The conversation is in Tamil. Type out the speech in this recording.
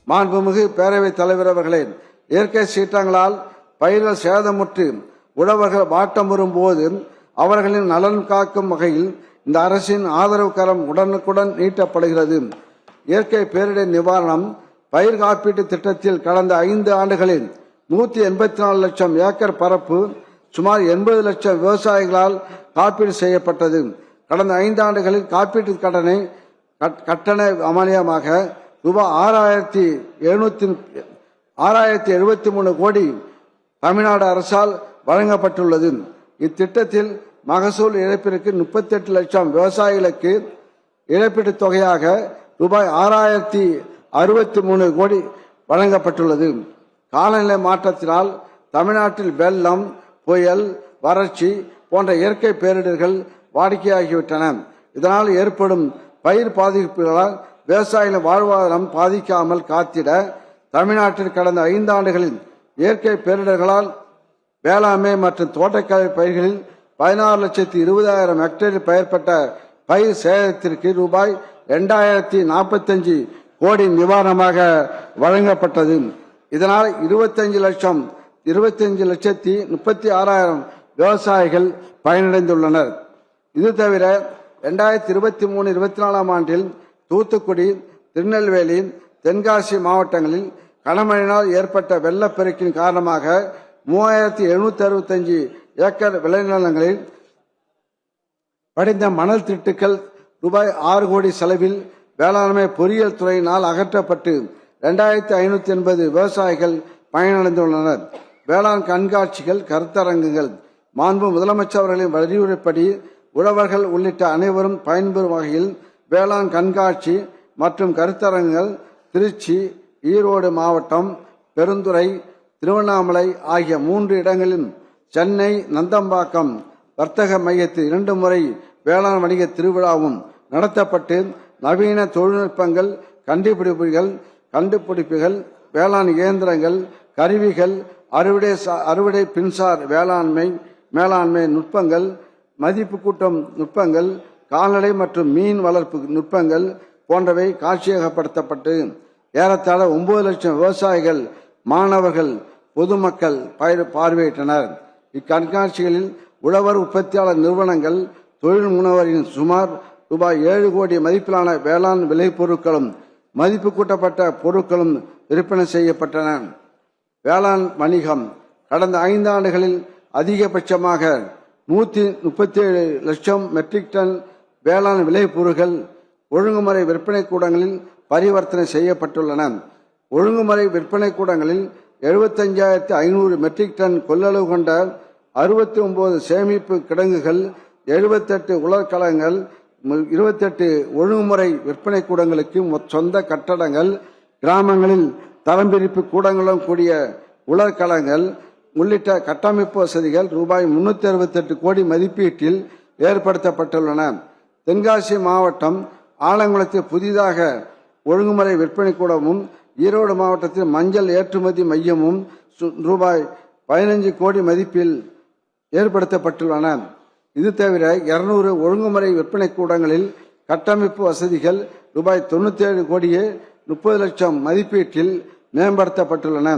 மாண்புமிகு பேரவைத் தலைவர் அவர்களே, இயற்கை சீற்றங்களால் பயிர்கள் சேதமுற்று உழவர்கள் வாட்டமுறும் போது அவர்களின் நலன் காக்கும் வகையில் இந்த அரசின் ஆதரவு கரம் உடனுக்குடன் நீட்டப்படுகிறது. இயற்கை பேரிடர் நிவாரணம் பயிர் காப்பீட்டு திட்டத்தில் கடந்த 5 ஆண்டுகளில் 184 லட்சம் ஏக்கர் பரப்பு சுமார் 80 லட்சம் விவசாயிகளால் காப்பீடு செய்யப்பட்டது. கடந்த 5 ஆண்டுகளில் காப்பீட்டு கட்டண அமானியமாக ரூபாய் 6,773 கோடி தமிழ்நாடு அரசால் வழங்கப்பட்டுள்ளது. இத்திட்டத்தில் மகசூல் இழப்பிற்கு 38 லட்சம் விவசாயிகளுக்கு இழப்பீட்டுத் தொகையாக ரூபாய் 6,063 கோடி வழங்கப்பட்டுள்ளது. காலநிலை மாற்றத்தினால் தமிழ்நாட்டில் வெள்ளம், புயல், வறட்சி போன்ற இயற்கை பேரிடர்கள் வாடிக்கையாகிவிட்டன. இதனால் ஏற்படும் பயிர் பாதிப்புகளால் விவசாயிகளின் வாழ்வாதாரம் பாதிக்காமல் காத்திட தமிழ்நாட்டில் கடந்த 5 ஆண்டுகளில் இயற்கை பேரிடர்களால் வேளாண்மை மற்றும் தோட்டக்கலை பயிர்களில் 16,20,000 ஹெக்டேரில் பெயர்பட்ட பயிர் சேதத்திற்கு ரூபாய் 2,045 கோடி நிவாரணமாக வழங்கப்பட்டது. இதனால் 25,36,000 விவசாயிகள் பயனடைந்துள்ளனர். இது தவிர 2023-24 ஆண்டில் தூத்துக்குடி, திருநெல்வேலி, தென்காசி மாவட்டங்களில் கனமழையினால் ஏற்பட்ட வெள்ளப்பெருக்கின் காரணமாக 3,765 ஏக்கர் விளைநிலங்களில் படிந்த மணல் திட்டுக்கள் ரூபாய் 6 கோடி செலவில் வேளாண்மை பொறியியல் துறையினால் அகற்றப்பட்டு 2,580 விவசாயிகள் பயனடைந்துள்ளனர். வேளாண் கண்காட்சிகள், கருத்தரங்குகள் மாண்பு முதலமைச்சர் அவர்களின் வலியுறுத்தப்படி உழவர்கள் உள்ளிட்ட அனைவரும் பயன்பெறும் வகையில் வேளாண் கண்காட்சி மற்றும் கருத்தரங்குகள் திருச்சி, ஈரோடு மாவட்டம், பெருந்துறை, திருவண்ணாமலை ஆகிய 3 இடங்களிலும், சென்னை நந்தம்பாக்கம் வர்த்தக மையத்தில் 2 முறை வேளாண் வணிக திருவிழாவும் நடத்தப்பட்டு நவீன தொழில்நுட்பங்கள், கண்டுபிடிப்புகள், வேளாண் இயந்திரங்கள், கருவிகள், அறுவடை பின்சார் மேலாண்மை நுட்பங்கள், மதிப்பு கூட்டும் நுட்பங்கள், கால்நடை மற்றும் மீன் வளர்ப்பு நுட்பங்கள் போன்றவை காட்சியகப்படுத்தப்பட்டு ஏறத்தாழ 9 லட்சம் விவசாயிகள், மாணவர்கள், பொதுமக்கள் பார்வையிட்டனர். இக்கண்காட்சிகளில் உழவர் உற்பத்தியாளர் நிறுவனங்கள், தொழில் முனைவரின் சுமார் ரூபாய் 7 கோடி மதிப்பிலான வேளாண் விளைபொருட்களும் மதிப்பு கூட்டப்பட்ட பொருட்களும் விற்பனை செய்யப்பட்டன. வேளாண் வணிகம் கடந்த 5 ஆண்டுகளில் அதிகபட்சமாக 137 லட்சம் மெட்ரிக் டன் வேளாண் விளைபொருட்கள் ஒழுங்குமுறை விற்பனை கூடங்களில் பரிவர்த்தனை செய்யப்பட்டுள்ளன. ஒழுங்குமுறை விற்பனை கூடங்களில் 75,500 மெட்ரிக் டன் கொள்ளளவு கொண்ட 69 சேமிப்பு கிடங்குகள், 78 உலர்களங்கள், 28 ஒழுங்குமுறை விற்பனை கூடங்களுக்கு சொந்த கட்டடங்கள், கிராமங்களில் தரம்பிரிப்பு கூடங்களுடன் கூடிய உலர்களங்கள் உள்ளிட்ட கட்டமைப்பு வசதிகள் ரூபாய் 368 கோடி மதிப்பீட்டில் ஏற்படுத்தப்பட்டுள்ளன. தென்காசி மாவட்டம் ஆலங்குளத்தில் புதிதாக ஒழுங்குமுறை விற்பனை கூடமும், ஈரோடு மாவட்டத்தில் மஞ்சள் ஏற்றுமதி மையமும் ரூபாய் 15 கோடி மதிப்பில் ஏற்படுத்தப்பட்டுள்ளன. இது தவிர 200 ஒழுங்குமுறை விற்பனை கூடங்களில் கட்டமைப்பு வசதிகள் ரூபாய் 97 கோடியே 30 லட்சம் மதிப்பீட்டில் மேம்படுத்தப்பட்டுள்ளன.